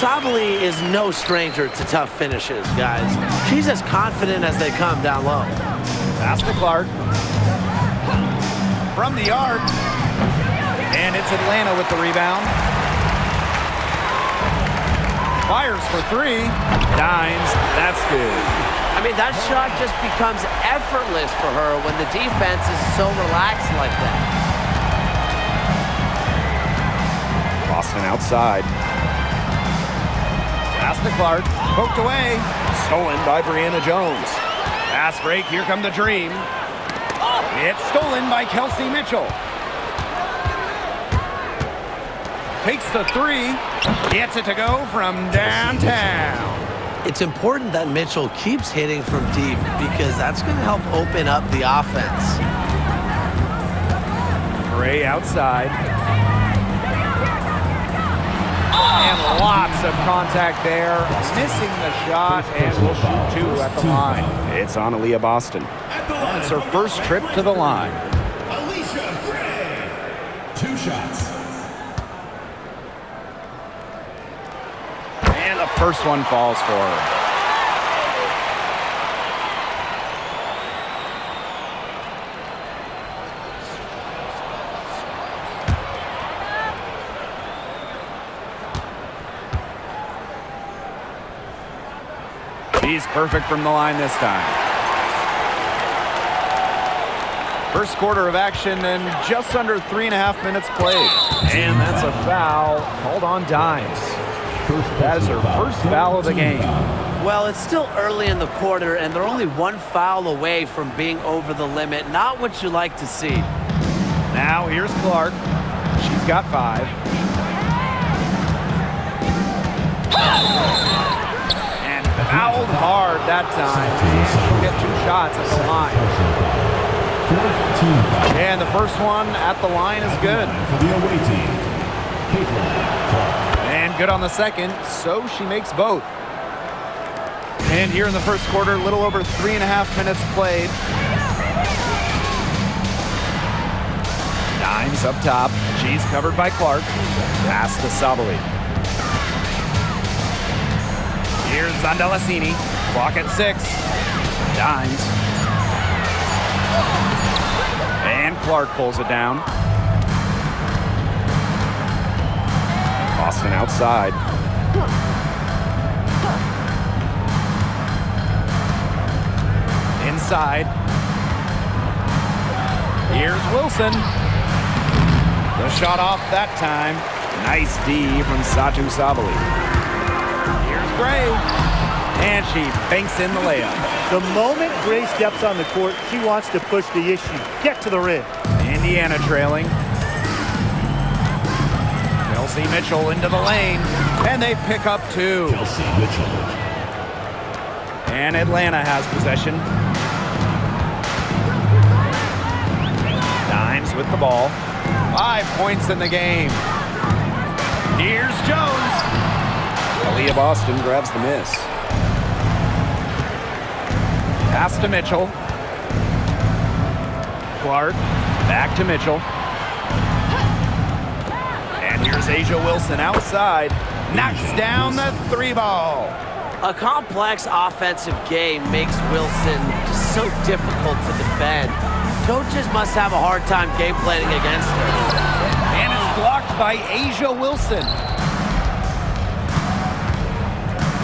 Sabally is no stranger to tough finishes, guys. She's as confident as they come down low. Pass to Clark. From the arc. And it's Atlanta with the rebound. Fires for three. Dimes. That's good. I mean, that shot just becomes effortless for her when the defense is so relaxed like that. Boston outside. Pass to Clark. Poked away. Stolen by Brianna Jones. Pass break. Here come the Dream. It's stolen by Kelsey Mitchell. Takes the three. Gets it to go from downtown. It's important that Mitchell keeps hitting from deep because that's going to help open up the offense. Gray outside. And lots of contact there. Missing the shot, and will shoot two at the line. It's on Aaliyah Boston. It's her first trip to the line. Alicia Gray. 2 shots. And the first one falls for her. She's perfect from the line this time. First quarter of action and just under 3.5 minutes played. And that's a foul called on Dimes. That is her first foul of the game. Well, it's still early in the quarter, and they're only 1 foul away from being over the limit. Not what you like to see. Now here's Clark. She's got 5. And fouled hard that time. And she'll get 2 shots at the line. And the first one at the line is good. And good on the second, so she makes both. And here in the first quarter, a little over 3.5 minutes played. Dimes up top. She's covered by Clark. Pass to Sabally. Here's Zondelasini. Clock at 6. Dimes. And Clark pulls it down. Boston outside. Inside. Here's Wilson. The shot off that time. Nice D from Satu Sabally. Here's Gray. And she banks in the layup. The moment Gray steps on the court, she wants to push the issue. Get to the rim. Indiana trailing. Kelsey Mitchell into the lane. And they pick up 2. Kelsey Mitchell. And Atlanta has possession. Dimes with the ball. 5 points in the game. Here's Jones. Aaliyah Boston grabs the miss. Pass to Mitchell. Clark. Back to Mitchell. And here's Asia Wilson outside. Knocks down the 3 ball. A complex offensive game makes Wilson just so difficult to defend. Coaches must have a hard time game planning against her. And it's blocked by Asia Wilson.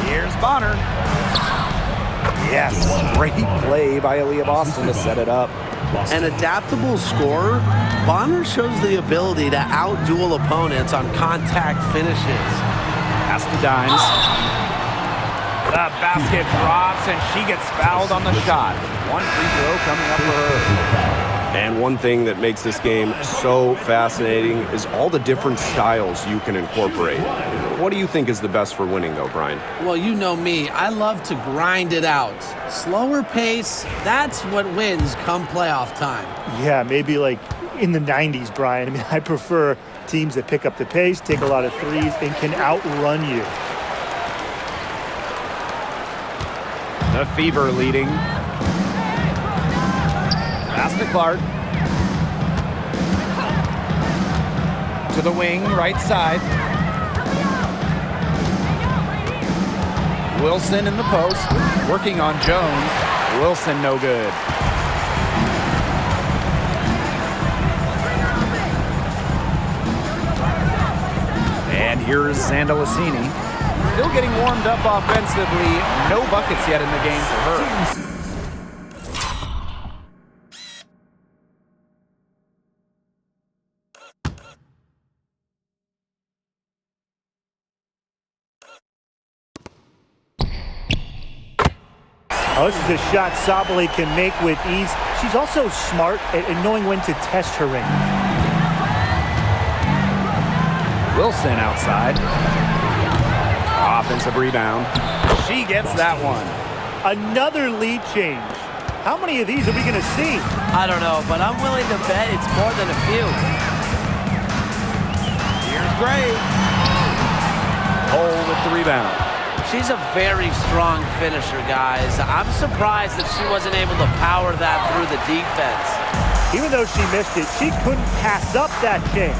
Here's Bonner. Yes, great play by Aaliyah Boston to set it up. An adaptable scorer, Bonner shows the ability to out-duel opponents on contact finishes. Pass to Dimes. The basket drops, and she gets fouled on the shot. 1 free throw coming up for her. And one thing that makes this game so fascinating is all the different styles you can incorporate. What do you think is the best for winning, though, Brian? Well, you know me. I love to grind it out. Slower pace, that's what wins come playoff time. Yeah, maybe like in the 90s, Brian. I mean, I prefer teams that pick up the pace, take a lot of threes, and can outrun you. The Fever leading. Pass to Clark. To the wing, right side. Wilson in the post, working on Jones. Wilson no good. And here's Zandalicini. Still getting warmed up offensively. No buckets yet in the game for her. Oh, this is a shot Sabally can make with ease. She's also smart at knowing when to test her range. Wilson outside. Offensive rebound. She gets that one. Another lead change. How many of these are we going to see? I don't know, but I'm willing to bet it's more than a few. Here's Gray. Hole with the rebound. She's a very strong finisher, guys. I'm surprised that she wasn't able to power that through the defense. Even though she missed it, she couldn't pass up that chance.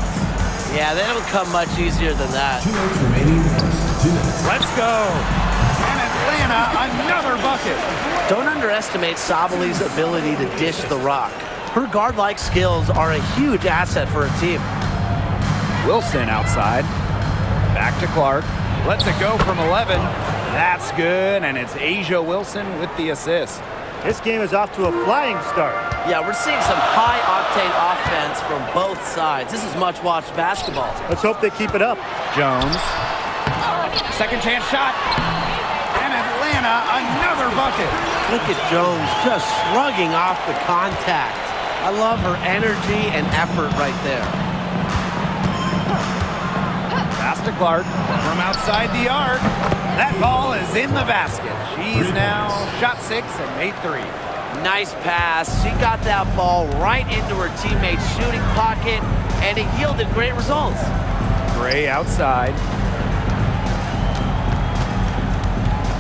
Yeah, they don't come much easier than that. 2 minutes remaining in the first. 2 minutes. Let's go. And Atlanta, another bucket. Don't underestimate Sabaly's ability to dish the rock. Her guard-like skills are a huge asset for a team. Wilson outside. Back to Clark. Lets it go from 11. That's good, and it's A'ja Wilson with the assist. This game is off to a flying start. Yeah, we're seeing some high-octane offense from both sides. This is much-watched basketball. Let's hope they keep it up. Jones. Second chance shot. And Atlanta, another bucket. Look at Jones just shrugging off the contact. I love her energy and effort right there. Pass to Clark from outside the arc. That ball is in the basket. She's now shot 6 and made 3. Nice pass. She got that ball right into her teammate's shooting pocket, and it yielded great results. Gray outside.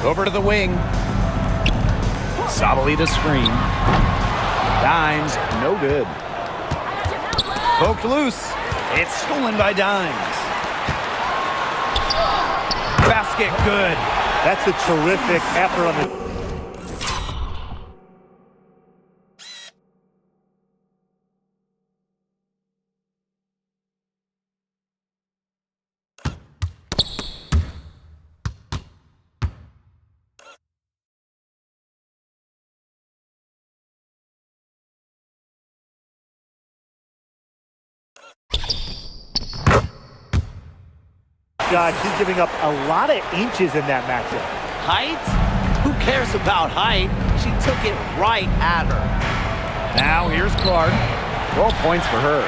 Over to the wing. Sabally the screen. Dimes, no good. Poked loose. It's stolen by Dimes. Basket good. That's a terrific effort on the... God, she's giving up a lot of inches in that matchup. Height? Who cares about height? She took it right at her. Now here's Clark. 12 points for her.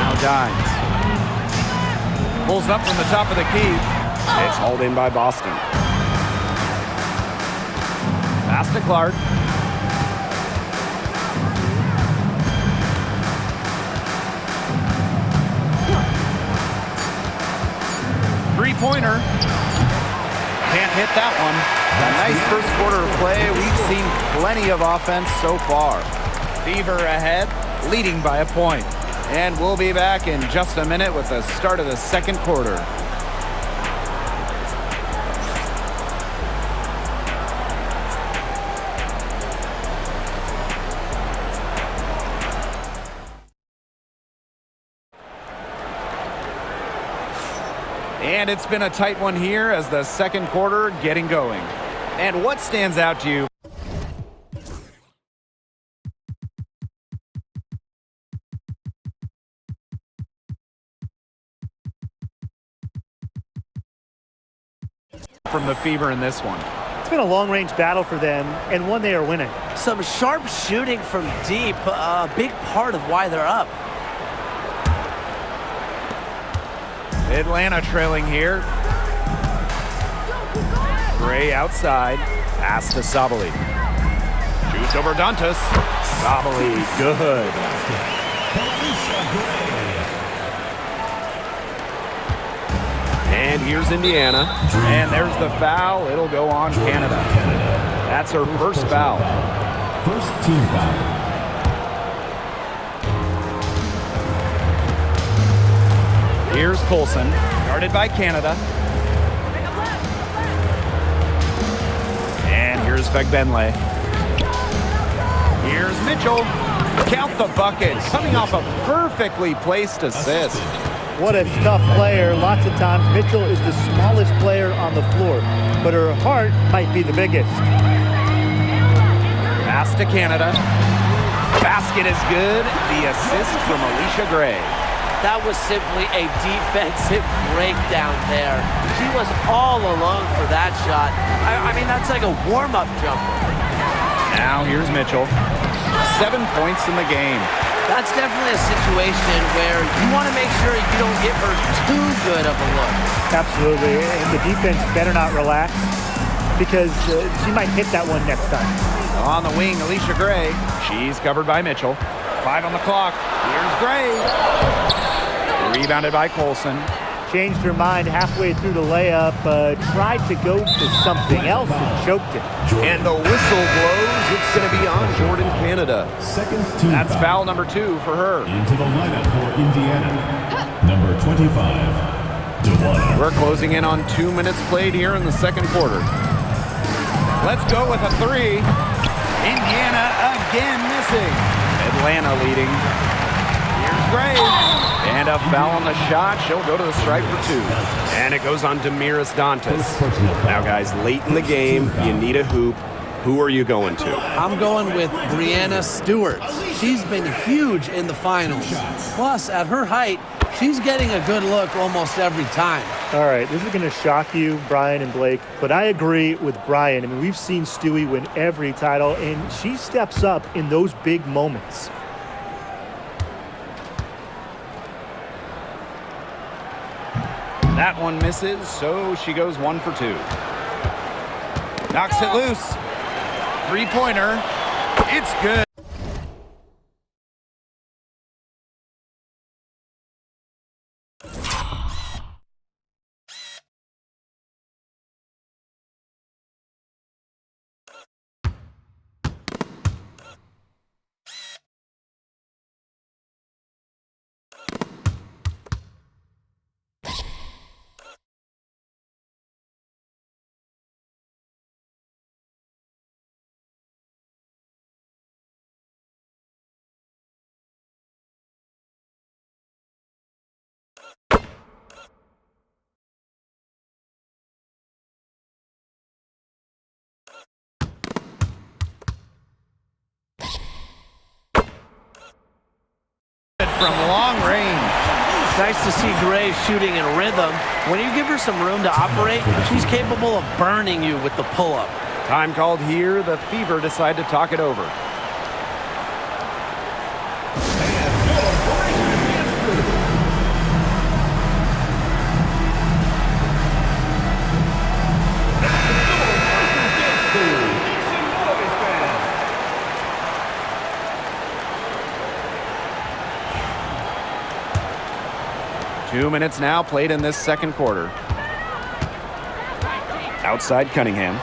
Now Dimes. Pulls up from the top of the key. It's hauled in by Boston. Pass to Clark. Three-pointer. Can't hit that one. A nice first quarter of play. We've seen plenty of offense so far. Fever ahead, leading by a point. And we'll be back in just a minute with the start of the second quarter. And it's been a tight one here as the second quarter getting going. And what stands out to you? From the Fever in this one. It's been a long-range battle for them, and one they are winning. Some sharp shooting from deep, a big part of why they're up. Atlanta trailing here. Gray outside. Pass to Sabally. Shoots over Dantas. Sabally, good. And here's Indiana. And there's the foul. It'll go on Canada. That's her first foul. First team foul. Here's Colson. Guarded by Canada. And here's Fegbenle. Here's Mitchell. Count the bucket. Coming off a perfectly placed assist. What a tough player. Lots of times, Mitchell is the smallest player on the floor, but her heart might be the biggest. Pass to Canada. Basket is good. The assist from Alicia Gray. That was simply a defensive breakdown there. She was all alone for that shot. I mean, that's like a warm-up jumper. Now here's Mitchell. 7 points in the game. That's definitely a situation where you want to make sure you don't give her too good of a look. Absolutely, and the defense better not relax because she might hit that one next time. On the wing, Alicia Gray. She's covered by Mitchell. 5 on the clock. Here's Gray. Rebounded by Colson. Changed her mind halfway through the layup, tried to go to something else and choked it. And the whistle blows. It's going to be on Jordan Canada. Second team That's foul number 2 for her. Into the lineup for Indiana. Number 25, DeWanna. We're closing in on 2 minutes played here in the second quarter. Let's go with a 3. Indiana again missing. Atlanta leading. Here's Gray. And a foul on the shot. She'll go to the stripe for 2. And it goes on Damiris Dantas. Now, guys, late in the game, you need a hoop. Who are you going to? I'm going with Brianna Stewart. She's been huge in the finals. Plus, at her height, she's getting a good look almost every time. All right, this is going to shock you, Brian and Blake, but I agree with Brian. I mean, we've seen Stewie win every title, and she steps up in those big moments. That one misses, so she goes 1 for 2. Knocks it loose. 3-pointer. It's good. From long range. Nice to see Gray shooting in rhythm. When you give her some room to operate, she's capable of burning you with the pull-up. Time called here. The Fever decide to talk it over. Two minutes now played in this second quarter. Outside Cunningham.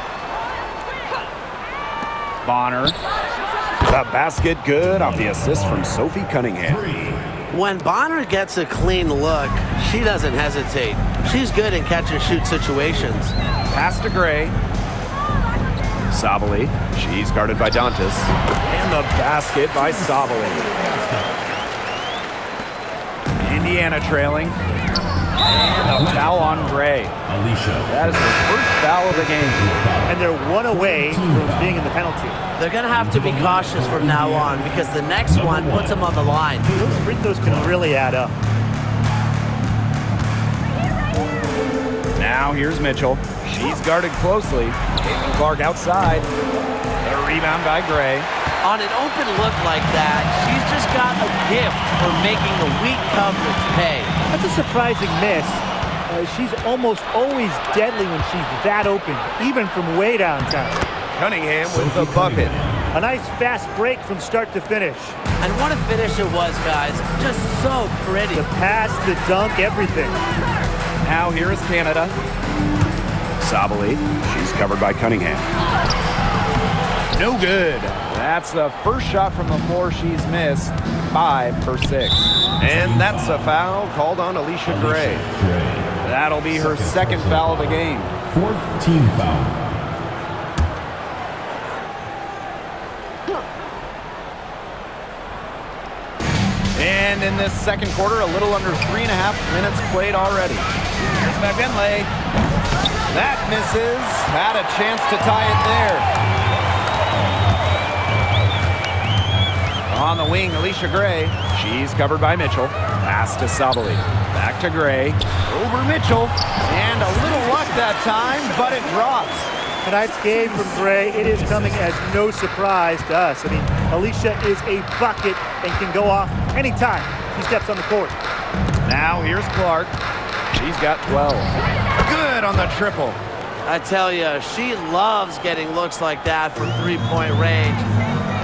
Bonner. The basket good off the assist from Sophie Cunningham. When Bonner gets a clean look, she doesn't hesitate. She's good in catch-and-shoot situations. Pass to Gray. Sabali. She's guarded by Dantas. And the basket by Sabali. Indiana trailing. And a foul on Gray. Alicia. That is the first foul of the game. And they're one away from being in the penalty. They're going to have to be cautious from now on because the next one puts them on the line. Those free throws can really add up. Now here's Mitchell. She's guarded closely. Caitlin Clark outside. A rebound by Gray. On an open look like that, she's just got a gift for making the weak coverage pay. That's a surprising miss. She's almost always deadly when she's that open, even from way downtown. Cunningham with the bucket. A nice fast break from start to finish. And what a finish it was, guys. Just so pretty. The pass, the dunk, everything. Now here is Canada. Sabali. She's covered by Cunningham. No good. That's the first shot from the floor she's missed. 5 for 6. And that's a foul called on Alicia Gray. That'll be her second foul of the game. Fourth team foul. And in this second quarter, a little under 3.5 minutes played already. Here's Magdenley. That misses. Had a chance to tie it there. On the wing, Alicia Gray. She's covered by Mitchell. Pass to Sabally. Back to Gray. Over Mitchell. And a little luck that time, but it drops. Tonight's game from Gray, it is coming as no surprise to us. I mean, Alicia is a bucket and can go off anytime she steps on the court. Now here's Clark. She's got 12. Good on the triple. I tell you, she loves getting looks like that from three-point range.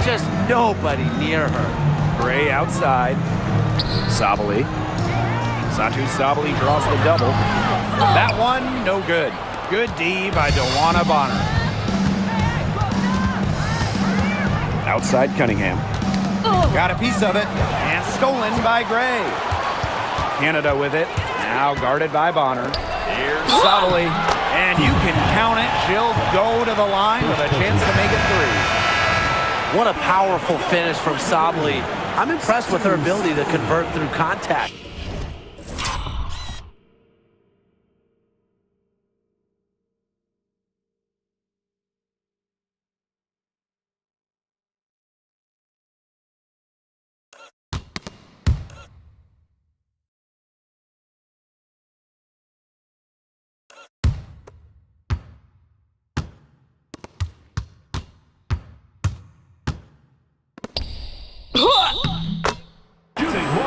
Just nobody near her. Gray outside. Sabally. Satu Sabally draws the double. That one, no good. Good D by DeWanna Bonner. Outside Cunningham. Got a piece of it. And stolen by Gray. Canada with it. Now guarded by Bonner. Here's Sabally. And you can count it. She'll go to the line with a chance to make it three. What a powerful finish from Sabally. I'm impressed with her ability to convert through contact.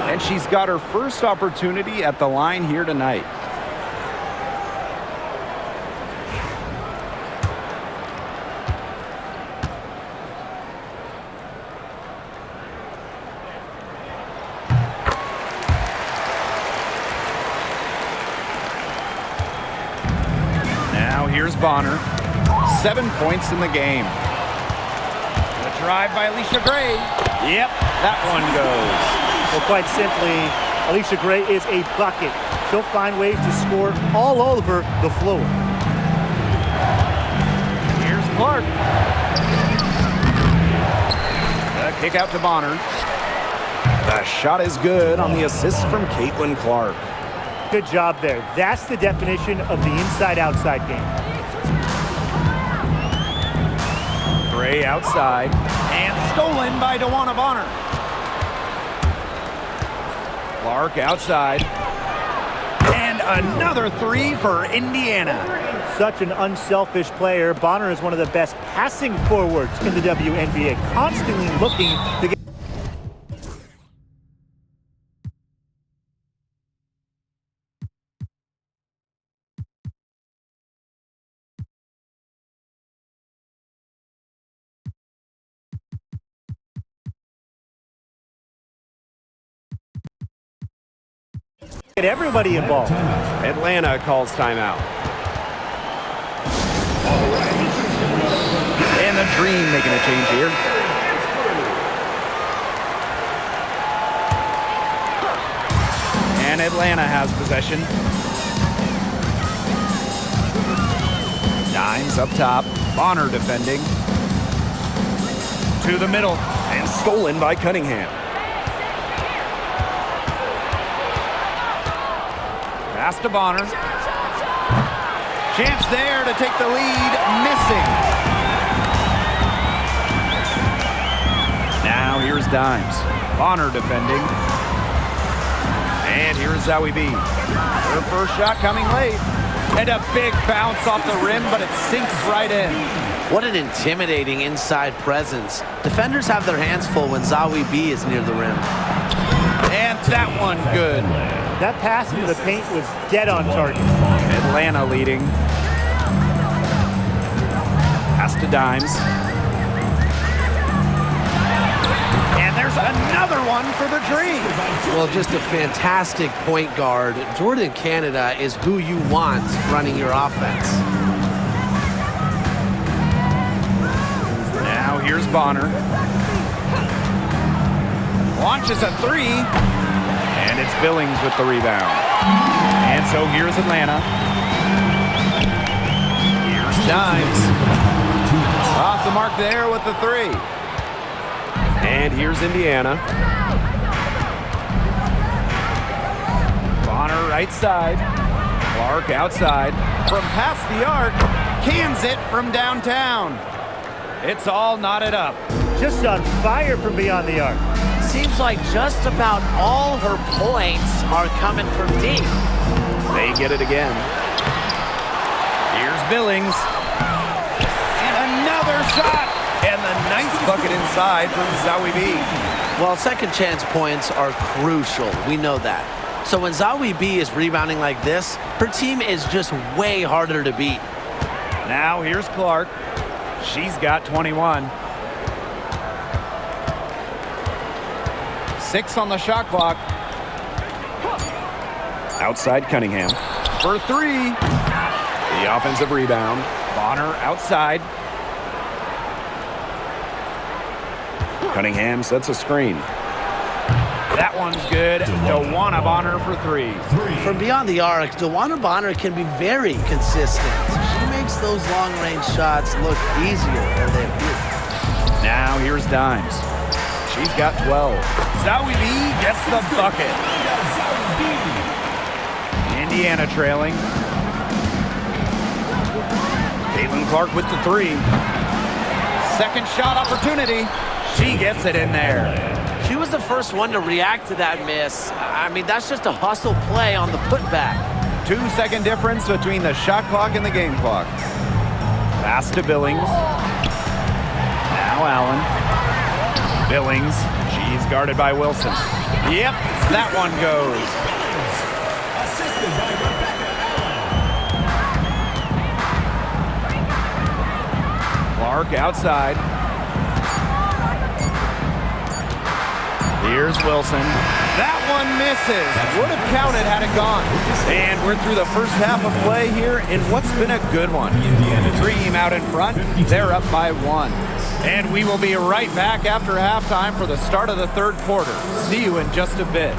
And she's got her first opportunity at the line here tonight. Now here's Bonner. 7 points in the game. The drive by Alicia Gray. Yep, that one goes. Well, quite simply, Alicia Gray is a bucket. She'll find ways to score all over the floor. Here's Clark. The kick out to Bonner. The shot is good on the assist from Caitlin Clark. Good job there. That's the definition of the inside-outside game. Gray outside. And stolen by DeWanna Bonner. Clark outside. And another three for Indiana. Such an unselfish player. Bonner is one of the best passing forwards in the WNBA, constantly looking to get. Get everybody involved. Atlanta calls timeout. And the Dream making a change here. And Atlanta has possession. Dimes up top. Bonner defending. To the middle. And stolen by Cunningham. Pass to Bonner. Chance there to take the lead. Missing. Now here's Dimes. Bonner defending. And here's Zoe B. Her first shot coming late. And a big bounce off the rim, but it sinks right in. What an intimidating inside presence. Defenders have their hands full when Zoe B is near the rim. And that one good. That pass into the paint was dead on target. Atlanta leading. Pass to Dimes. And there's another one for the Dream. Well, just a fantastic point guard. Jordan Canada is who you want running your offense. Now here's Bonner. Launches a three. And it's Billings with the rebound. And so here's Atlanta. Here's Dimes. Off the mark there with the three. And here's Indiana. Bonner right side. Clark outside. From past the arc. Cans it from downtown. It's all knotted up. Just on fire from beyond the arc. Seems like just about all her points are coming from deep. They get it again. Here's Billings. And another shot. And the nice bucket inside from Zawi B. Well, second chance points are crucial. We know that. So when Zawi B is rebounding like this, her team is just way harder to beat. Now here's Clark. She's got 21. 6 on the shot clock. Outside Cunningham. For 3. The offensive rebound. Bonner outside. Cunningham sets a screen. That one's good. DeWanna Bonner for 3. From beyond the arc, DeWanna Bonner can be very consistent. She makes those long-range shots look easier than they appear. Now here's Dimes. She's got 12. Zawi B gets the bucket. Indiana trailing. Caitlin Clark with the 3. Second shot opportunity. She gets it in there. She was the first one to react to that miss. I mean, that's just a hustle play on the putback. 2-second difference between the shot clock and the game clock. Pass to Billings. Now Allen. Billings. She's guarded by Wilson. Yep, that one goes. Clark outside. Here's Wilson. That one misses. Would have counted had it gone. And we're through the first half of play here in what's been a good one. Dream out in front. They're up by 1. And we will be right back after halftime for the start of the third quarter. See you in just a bit.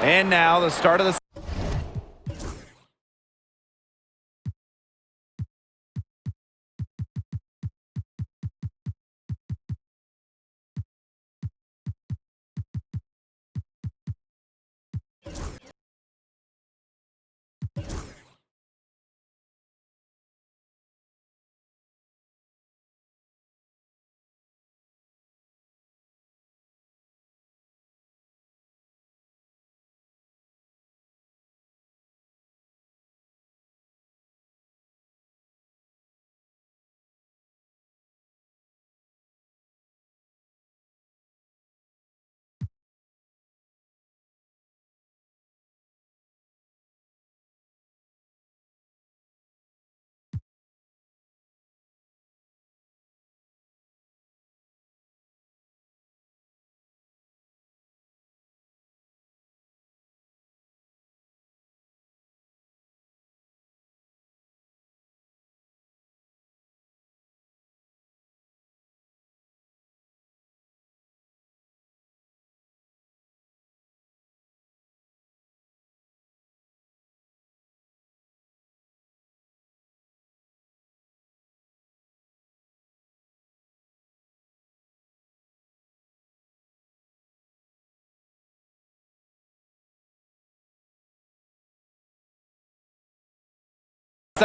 And now the start of the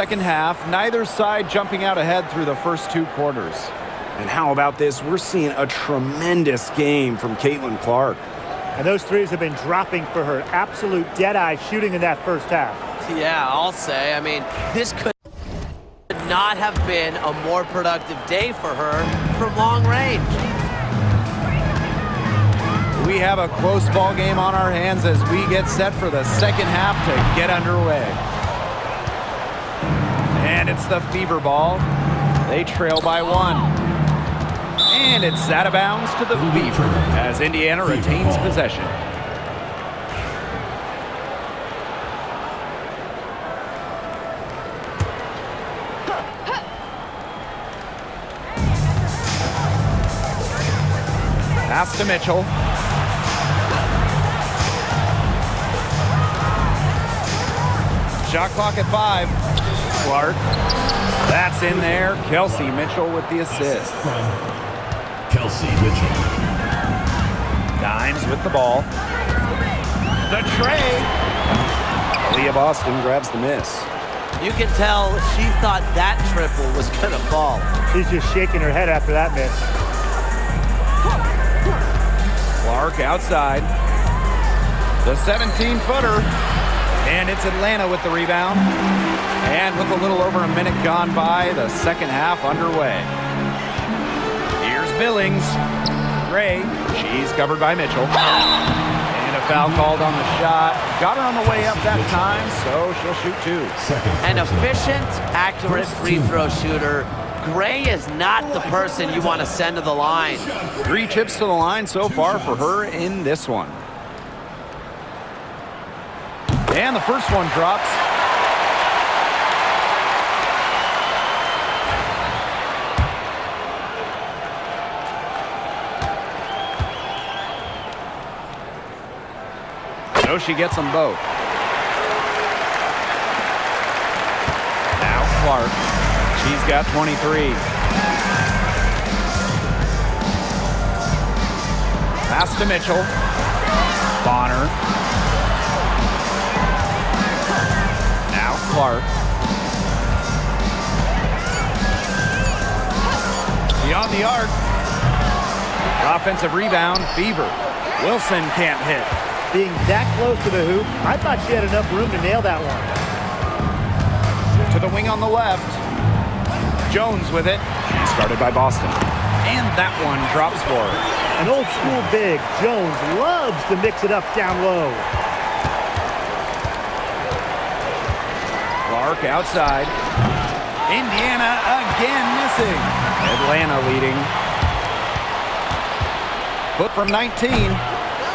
second half. Neither side jumping out ahead through the first 2 quarters. And how about this? We're seeing a tremendous game from Caitlin Clark. And those threes have been dropping for her. Absolute dead-eye shooting in that first half. Yeah, I'll say. I mean, this could not have been a more productive day for her from long range. We have a close ball game on our hands as we get set for the second half to get underway. And it's the Fever ball. They trail by 1. And it's out of bounds to the Fever as Indiana retains possession. Pass to Mitchell. Shot clock at 5. Clark. That's in there. Kelsey Mitchell with the assist. Kelsey Mitchell. Dimes with the ball. The tray. Aaliyah Boston grabs the miss. You can tell she thought that triple was going to fall. She's just shaking her head after that miss. Clark outside. The 17-footer. And it's Atlanta with the rebound. And with a little over a minute gone by, the second half underway. Here's Billings. Gray. She's covered by Mitchell. And a foul called on the shot. Got her on the way up that time, so she'll shoot 2. An efficient, accurate free throw shooter. Gray is not the person you want to send to the line. 3 chips to the line so far for her in this one. And the first one drops. So she gets them both. Now Clark. She's got 23. Pass to Mitchell. Bonner. Now Clark. Beyond the arc. Offensive rebound, Fever. Wilson can't hit. Being that close to the hoop, I thought she had enough room to nail that one. To the wing on the left. Jones with it. Started by Boston. And that one drops for her. An old school big. Jones loves to mix it up down low. Clark outside. Indiana again missing. Atlanta leading. Put from 19.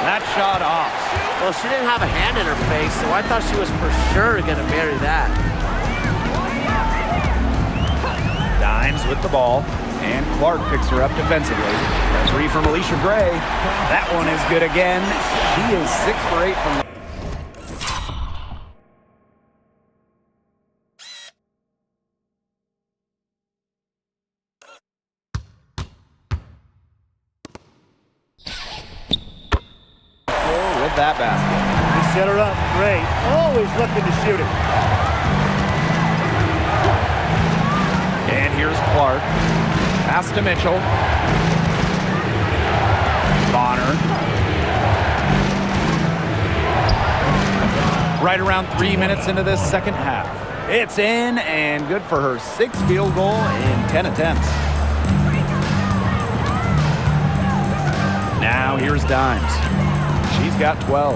That shot off. Well, she didn't have a hand in her face, so I thought she was for sure going to bury that. Dimes with the ball, and Clark picks her up defensively. A 3 from Alicia Gray. That one is good again. She is 6 for 8 from the with that basket. He set her up. Great. Always looking to shoot it. And here's Clark. Pass to Mitchell. Bonner. Right around 3 minutes into this second half. It's in and good for her 6th field goal in 10 attempts. Now here's Dimes. She's got 12.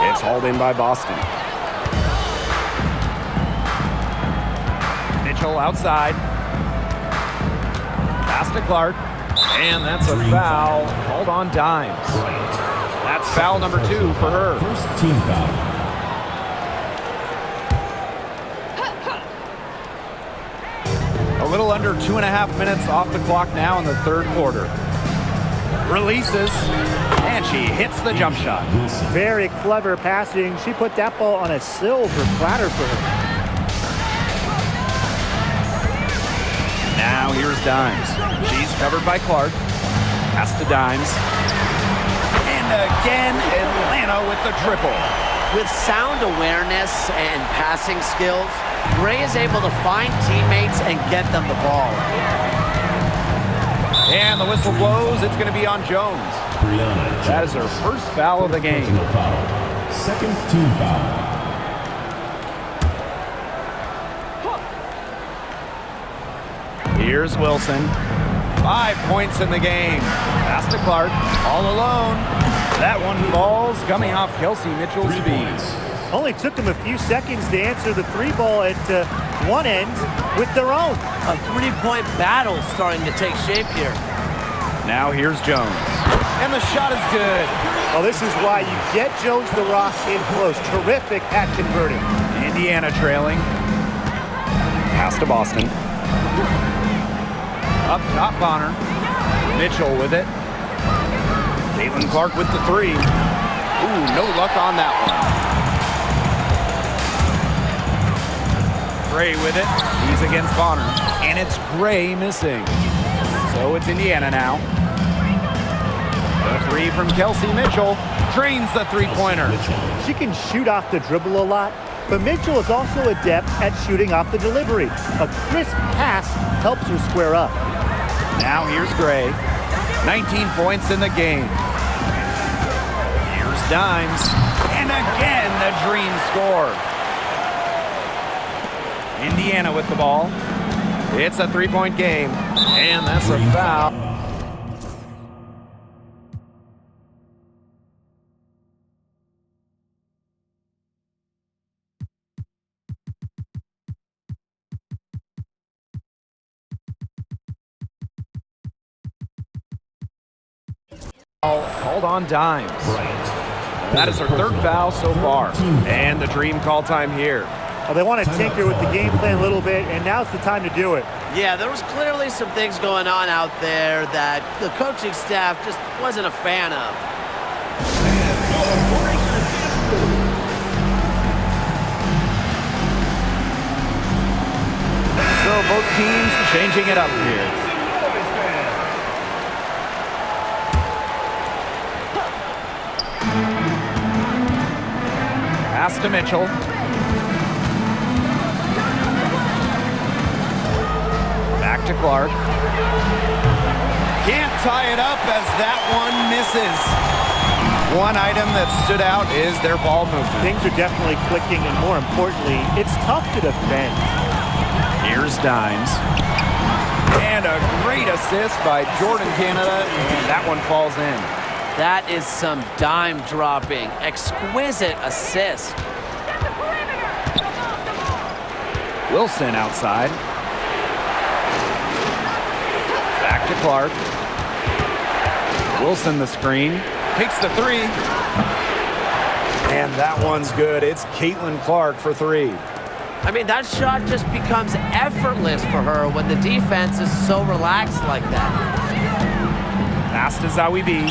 It's hauled in by Boston. Mitchell outside. Pass to Clark. And that's a foul called on Dimes. That's foul number 2 for her. First team foul. A little under 2.5 minutes off the clock now in the third quarter. Releases, and she hits the jump shot. Very clever passing. She put that ball on a silver platter for her. Now here's Dimes. She's covered by Clark. Pass to Dimes. And again Indiana with the triple. With sound awareness and passing skills, Gray is able to find teammates and get them the ball. And the whistle blows. It's going to be on Jones. That is her first foul of the game. Second team foul. Here's Wilson. 5 points in the game. Pass to Clark. All alone. That one falls, coming off Kelsey Mitchell's feet. Only took them a few seconds to answer the three ball at one end with their own. A three-point battle starting to take shape here. Now here's Jones. And the shot is good. Well, this is why you get Jones the Rock in close. Terrific at converting. Indiana trailing. Pass to Boston. Up top, Bonner. Mitchell with it. Caitlin Clark with the three. Ooh, no luck on that one. Gray with it. He's against Bonner. And it's Gray missing. So it's Indiana now. The three from Kelsey Mitchell. Drains the three-pointer. She can shoot off the dribble a lot, but Mitchell is also adept at shooting off the delivery. A crisp pass helps her square up. Now here's Gray. 19 points in the game. Here's Dimes. And again, the Dream score. Indiana with the ball. It's a three-point game. And that's a foul. Called on Dimes. That is her third foul so far. And the Dream call time here. Well, they want to tinker with the game plan a little bit, and now's the time to do it. Yeah, there was clearly some things going on out there that the coaching staff just wasn't a fan of. So both teams changing it up here. Pass to Mitchell. Back to Clark. Can't tie it up as that one misses. One item that stood out is their ball movement. Things are definitely clicking, and more importantly, it's tough to defend. Here's Dimes. And a great assist by Jordan Canada, and that one falls in. That is some dime dropping. Exquisite assist. Wilson outside. Back to Clark. Wilson the screen. Takes the three. And that one's good. It's Caitlin Clark for three. I mean, that shot just becomes effortless for her when the defense is so relaxed like that. Pass to Zawi B.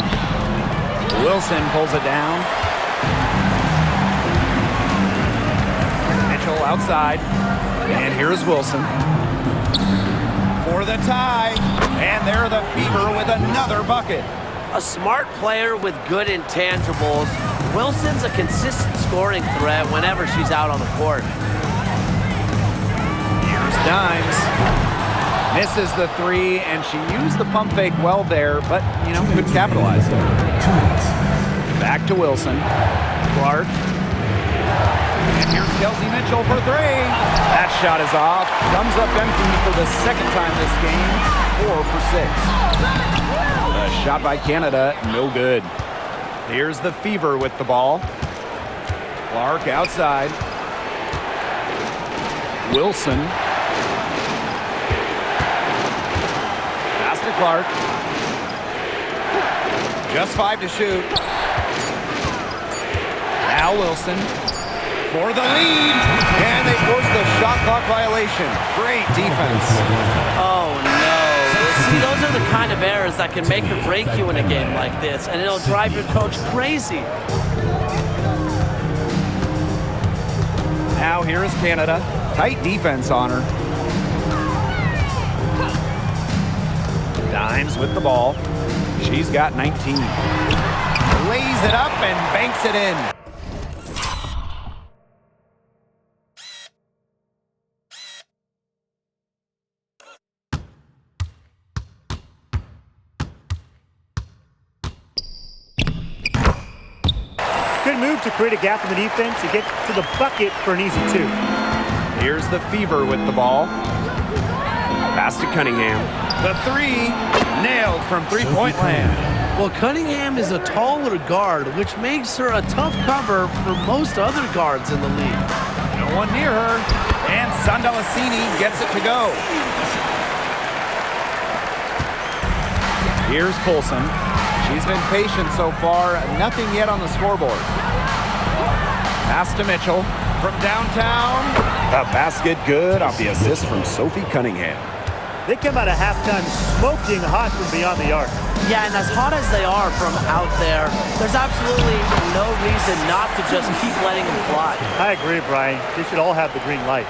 Wilson pulls it down. Mitchell outside. And here's Wilson. For the tie. And they're the Fever with another bucket. A smart player with good intangibles. Wilson's a consistent scoring threat whenever she's out on the court. Here's Dimes. Misses the three, and she used the pump fake well there, but, couldn't capitalize. Back to Wilson. Clark. And here's Kelsey Mitchell for three. That shot is off. Comes up empty for the second time this game. 4 for 6. A shot by Canada, no good. Here's the Fever with the ball. Clark outside. Wilson. Pass to Clark. Just 5 to shoot. Now Wilson for the lead. And they force the shot clock violation. Great defense. Oh, no. See, those are the kind of errors that can make or break you in a game like this, and it'll drive your coach crazy. Now here is Canada. Tight defense on her. Dimes with the ball. She's got 19. Lays Brings it up and banks it in. Good move to create a gap in the defense and get to the bucket for an easy 2. Here's the Fever with the ball. Pass to Cunningham. The three, nailed from three-point land. Well, Cunningham is a taller guard, which makes her a tough cover for most other guards in the league. No one near her, and Sandalacini gets it to go. Here's Colson. She's been patient so far, nothing yet on the scoreboard. Pass to Mitchell from downtown. A basket good off the assist from Sophie Cunningham. They come out of halftime smoking hot from beyond the arc. Yeah, and as hot as they are from out there, there's absolutely no reason not to just keep letting them fly. I agree, Brian. They should all have the green light.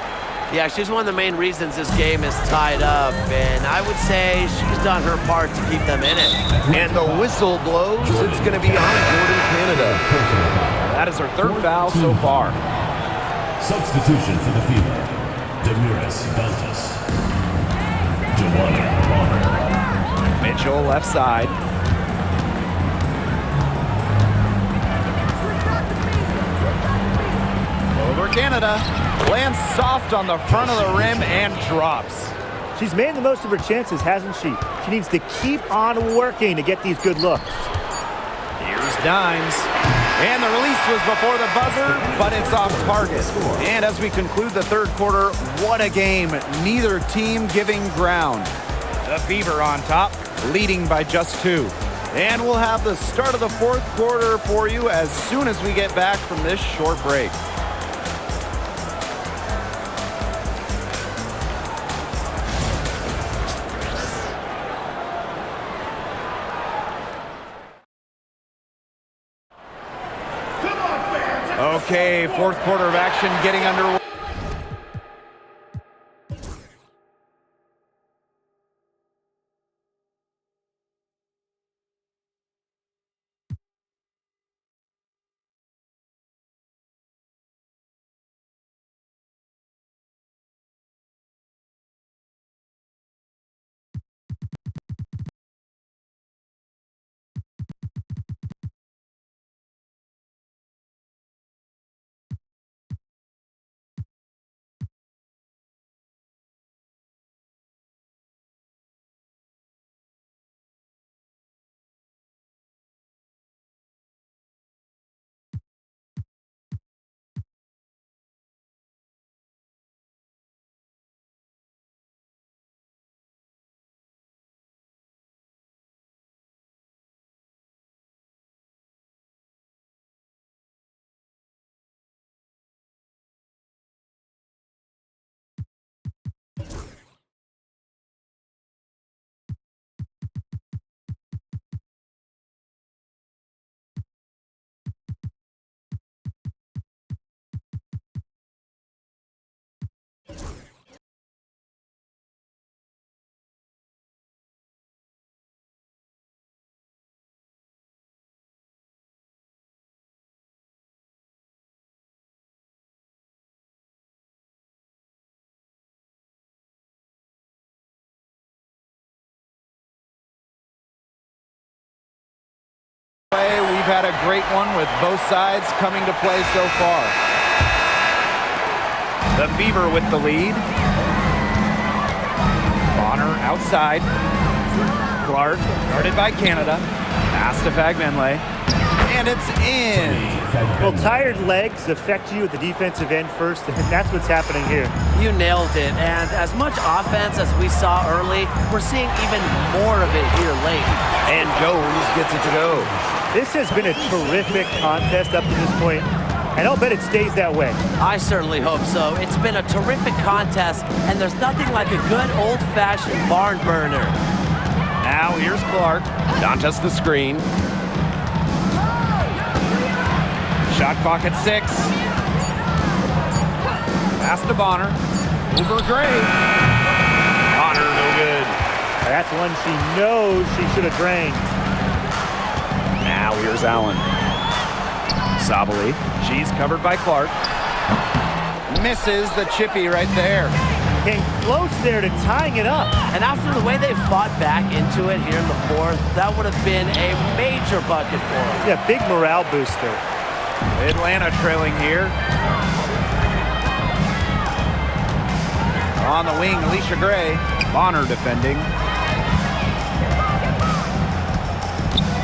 Yeah, she's one of the main reasons this game is tied up, and I would say she's done her part to keep them in it. And the whistle blows. It's going to be on Jordan Canada. That is her third foul so far. Substitution for the Fever. Damiris Dantas. Joanna Bonner. Mitchell left side. Over Canada. Lands soft on the front of the rim and drops. She's made the most of her chances, hasn't she? She needs to keep on working to get these good looks. Here's Dimes. And the release was before the buzzer, but it's off target. And as we conclude the third quarter, what a game. Neither team giving ground. The Fever on top, leading by just 2. And we'll have the start of the fourth quarter for you as soon as we get back from this short break. Okay, fourth quarter of action getting underway. We've had a great one with both sides coming to play so far. The Fever with the lead. Bonner outside. Clark guarded by Canada. Pass to Fagbenle. And it's in. Well, tired legs affect you at the defensive end first, and that's what's happening here. You nailed it, and as much offense as we saw early, we're seeing even more of it here late. And Jones gets it to go. This has been a terrific contest up to this point, and I'll bet it stays that way. I certainly hope so. It's been a terrific contest, and there's nothing like a good old-fashioned barn burner. Now here's Clark. Dantas the screen. Shot clock at 6. Pass to Bonner. Over Gray. Bonner, no good. That's one she knows she should have drained. Now here's Allen. Sabali. She's covered by Clark. Misses the chippy right there. Came close there to tying it up. And after the way they fought back into it here in the fourth, that would have been a major bucket for them. Yeah, big morale booster. Atlanta trailing here. On the wing, Alicia Gray. Bonner defending.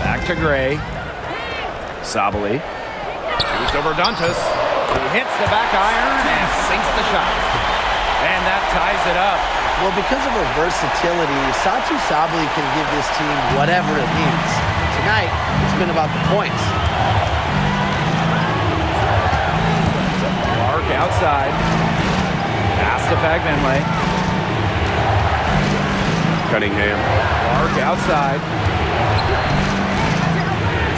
Back to Gray. Sabali. Shoots over Dantas, who hits the back iron and sinks the shot. And that ties it up. Well, because of her versatility, Satou Sabali can give this team whatever it needs. Tonight, it's been about the points. Clark outside. Pass to Fagbenle. Cunningham. Clark outside.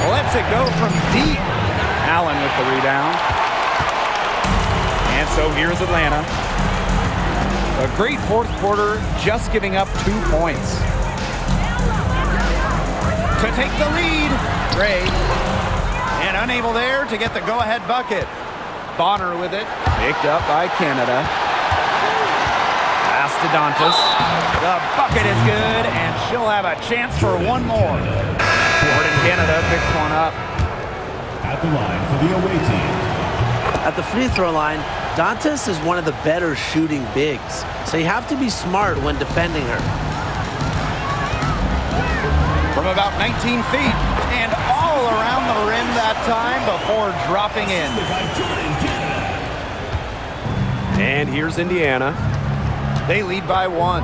Lets it go from deep. Allen with the rebound. And so here's Atlanta. A great fourth quarter, just giving up 2 points. To take the lead, Gray. And unable there to get the go-ahead bucket. Bonner with it. Picked up by Canada. Pass to Dantas. The bucket is good, and she'll have a chance for one more. Ford in Canada picks one up. At the line for the away team. At the free throw line, Dantas is one of the better shooting bigs, so you have to be smart when defending her. From about 19 feet and all around the rim that time before dropping in. And here's Indiana. They lead by 1.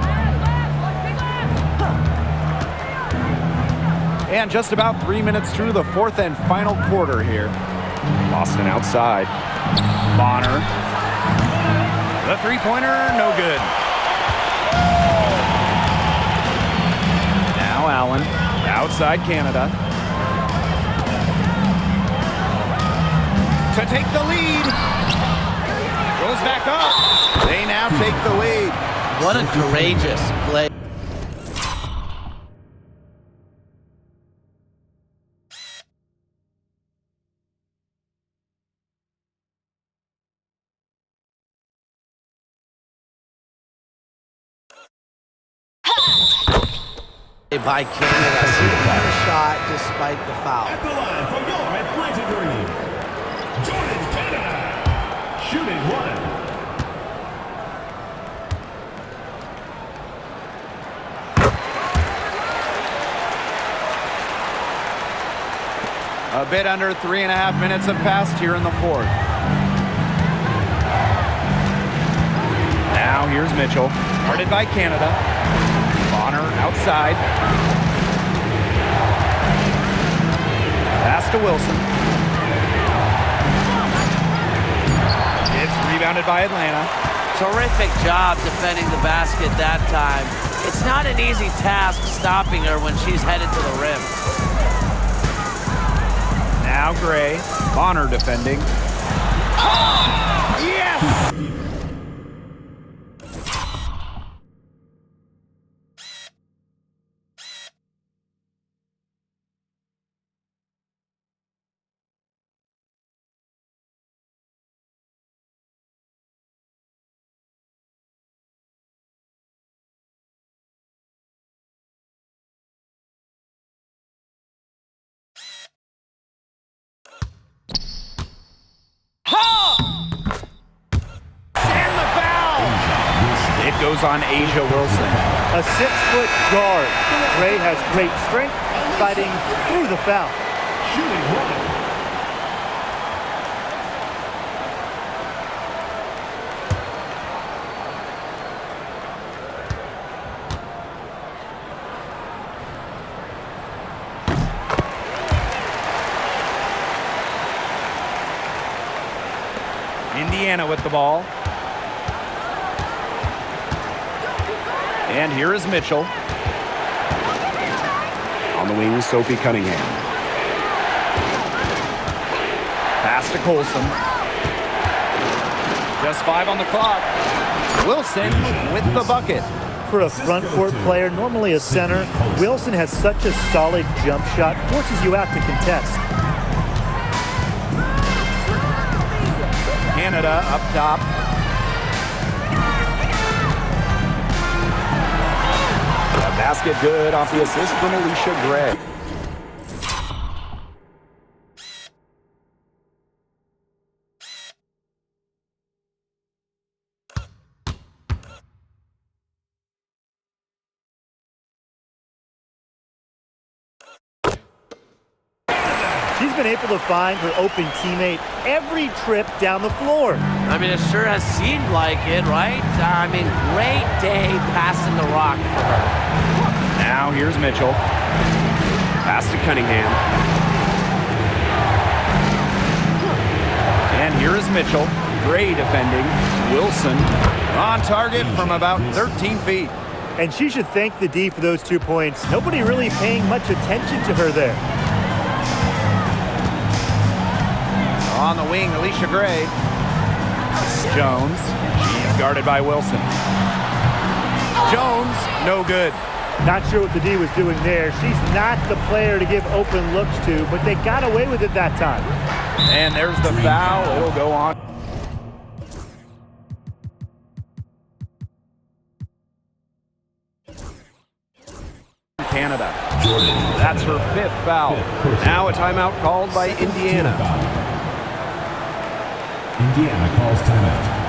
And just about 3 minutes through the fourth and final quarter here. Boston outside. Bonner. The three-pointer, no good. Now Allen, outside Canada. To take the lead. Goes back up. They now take the lead. What a courageous play. By Canada, she got a shot despite the foul. At the line for your Atlanta Dream, Jordan Canada, shooting 1. A bit under 3.5 minutes have passed here in the fourth. Now here's Mitchell, guarded by Canada. Bonner outside. Pass to Wilson. It's rebounded by Atlanta. Terrific job defending the basket that time. It's not an easy task stopping her when she's headed to the rim. Now Gray. Bonner defending. Oh, yes! It goes on Asia Wilson. A 6-foot guard. Gray has great strength, fighting through the foul. Shooting 1. Indiana with the ball. And here is Mitchell. On the wing, Sophie Cunningham. Pass to Colson. Just 5 on the clock. Wilson with the bucket. For a front court player, normally a center, Wilson has such a solid jump shot, forces you out to contest. Canada up top. The basket good off the assist from Alicia Gray. She's been able to find her open teammate every trip down the floor. I mean, it sure has seemed like it, right? I mean, great day passing the rock for her. Now here's Mitchell. Pass to Cunningham. And here is Mitchell. Gray defending. Wilson on target from about 13 feet. And she should thank the D for those 2 points. Nobody really paying much attention to her there. On the wing, Alicia Gray. Jones. She's guarded by Wilson. Jones, no good. Not sure what the D was doing there. She's not the player to give open looks to, but they got away with it that time. And there's the foul. It'll go on. Canada. That's her 5th foul. Now a timeout called by Indiana. Indiana calls timeout.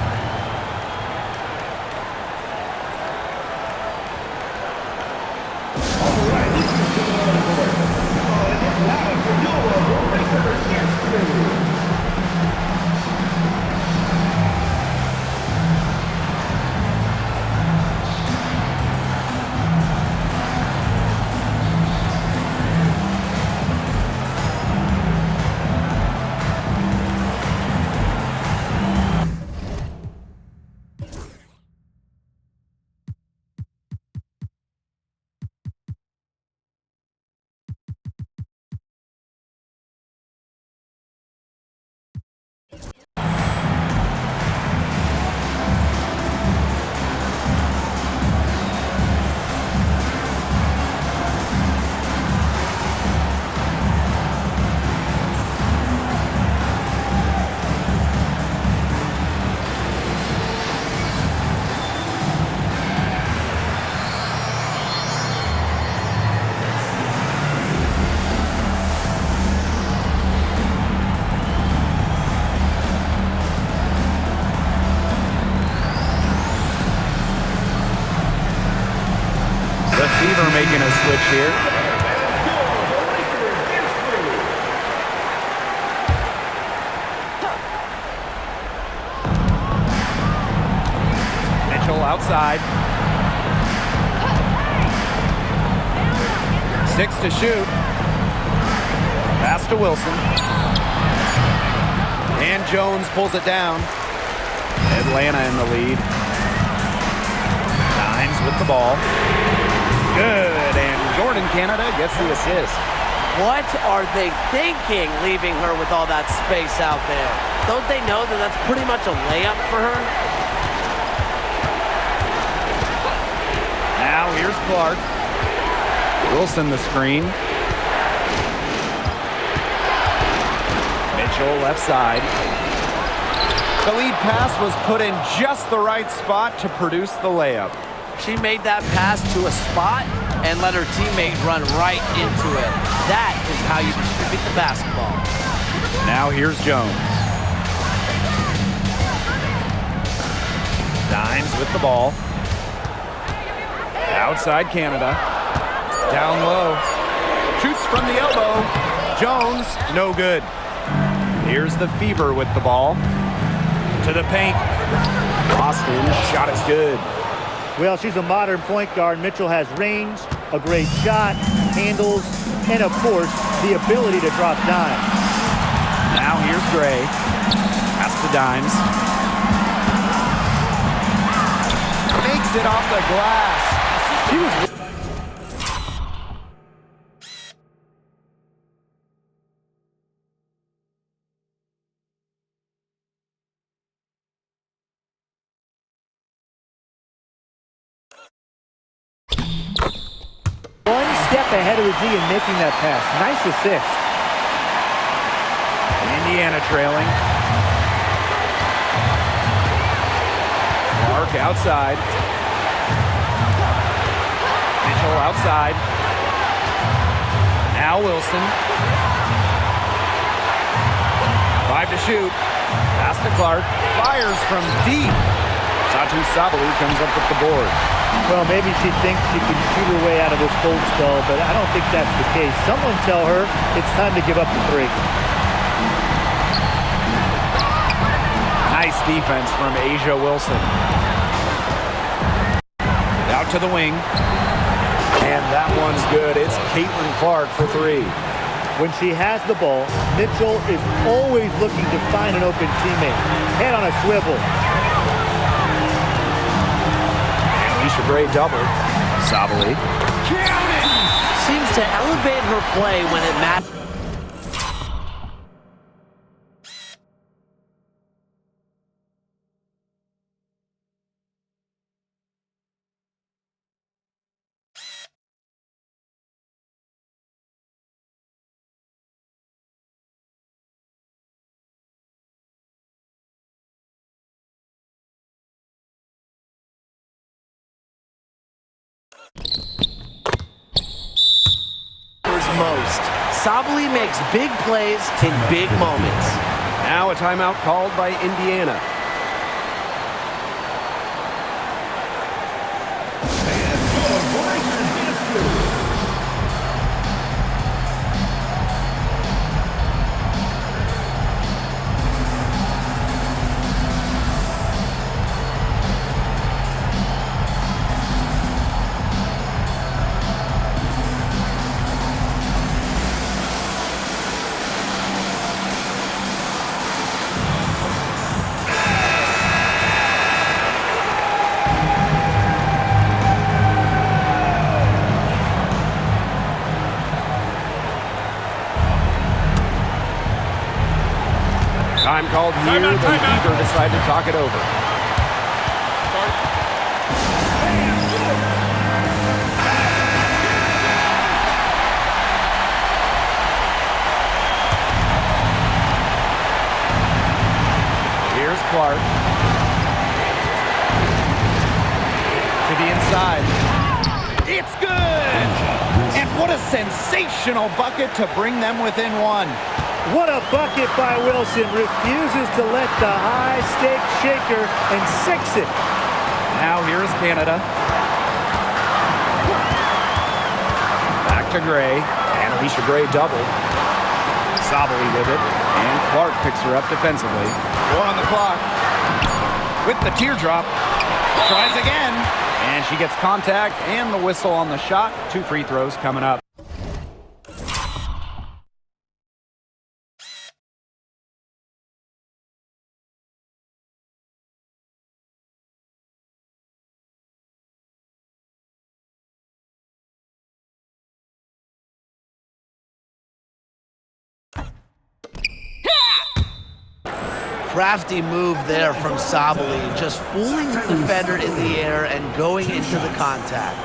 Fever making a switch here. Mitchell outside. 6 to shoot. Pass to Wilson. And Jones pulls it down. Atlanta in the lead. Dimes with the ball. Good, and Jordan Canada gets the assist. What are they thinking, leaving her with all that space out there? Don't they know that that's pretty much a layup for her? Now here's Clark. Wilson the screen. Mitchell left side. The lead pass was put in just the right spot to produce the layup. She made that pass to a spot and let her teammate run right into it. That is how you distribute the basketball. Now here's Jones. Dimes with the ball. Outside Canada. Down low. Shoots from the elbow. Jones, no good. Here's the Fever with the ball. To the paint. Austin, shot is good. Well, she's a modern point guard. Mitchell has range, a great shot, handles, and of course, the ability to drop dimes. Now here's Gray. Pass to Dimes. Makes it off the glass. She was... One step ahead of the D in making that pass. Nice assist. Indiana trailing. Clark outside. Mitchell outside. Now Wilson. 5 to shoot. Pass to Clark. Fires from deep. Satu Sabali comes up with the board. Well, maybe she thinks she can shoot her way out of this cold spell, but I don't think that's the case. Someone tell her it's time to give up the three. Nice defense from A'ja Wilson. Out to the wing. And that one's good. It's Caitlin Clark for three. When she has the ball, Mitchell is always looking to find an open teammate. Head on a swivel. Alicia Gray double. Sabali. Seems to elevate her play when it matters. Most. Sabali makes big plays in big moments. Now a timeout called by Indiana. Time called here. The Fever decide to talk it over. Here's Clark. To the inside. It's good! And what a sensational bucket to bring them within one. What a bucket by Wilson. Refuses to let the high-stakes shaker and sinks it. Now here's Canada. Back to Gray. And Alicia Gray double. Sabali with it. And Clark picks her up defensively. 4 on the clock. With the teardrop. Tries again. And she gets contact and the whistle on the shot. 2 free throws coming up. Crafty move there from Sabali, just fooling the defender in the air and going into the contact.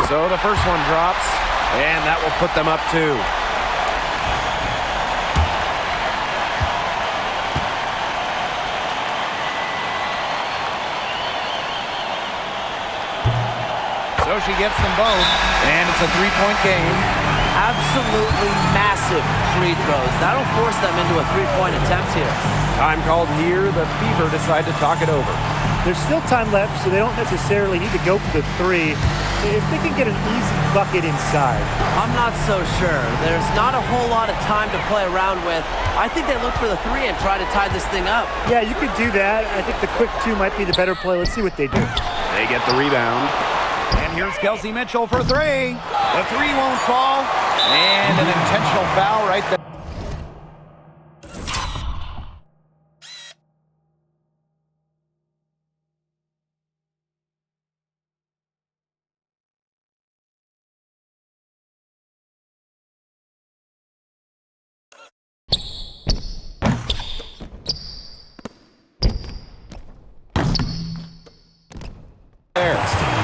So the first one drops, and that will put them up 2. So she gets them both, and it's a 3-point game. Absolutely massive free throws. That'll force them into a 3-point attempt here. Time called here. The Fever decide to talk it over. There's still time left, so they don't necessarily need to go for the three if they can get an easy bucket inside. I'm not so sure. There's not a whole lot of time to play around with. I think they look for the three and try to tie this thing up. Yeah, you could do that. I think the quick 2 might be the better play. Let's see what they do. They get the rebound. And here's Kelsey Mitchell for 3. The 3 won't fall. And an intentional foul right there.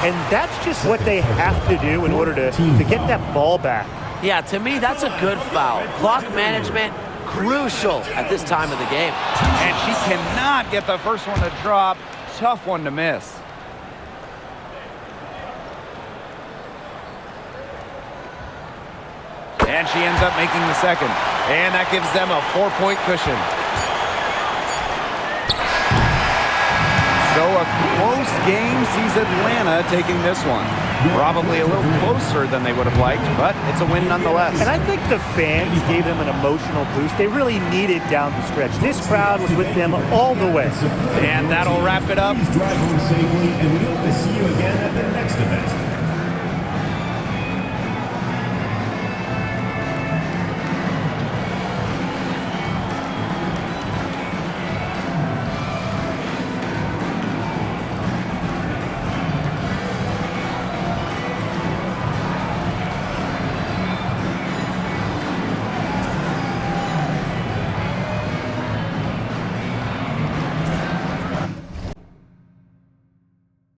And that's just what they have to do in order to get that ball back. Yeah, to me, that's a good foul. Clock management, crucial at this time of the game. And she cannot get the first one to drop. Tough one to miss. And she ends up making the second. And that gives them a 4-point cushion. So a close game sees Atlanta taking this one. Probably a little closer than they would have liked, but it's a win nonetheless. And I think the fans gave them an emotional boost. They really needed down the stretch. This crowd was with them all the way. And that'll wrap it up. Please drive home safely, and we hope to see you again at the next event.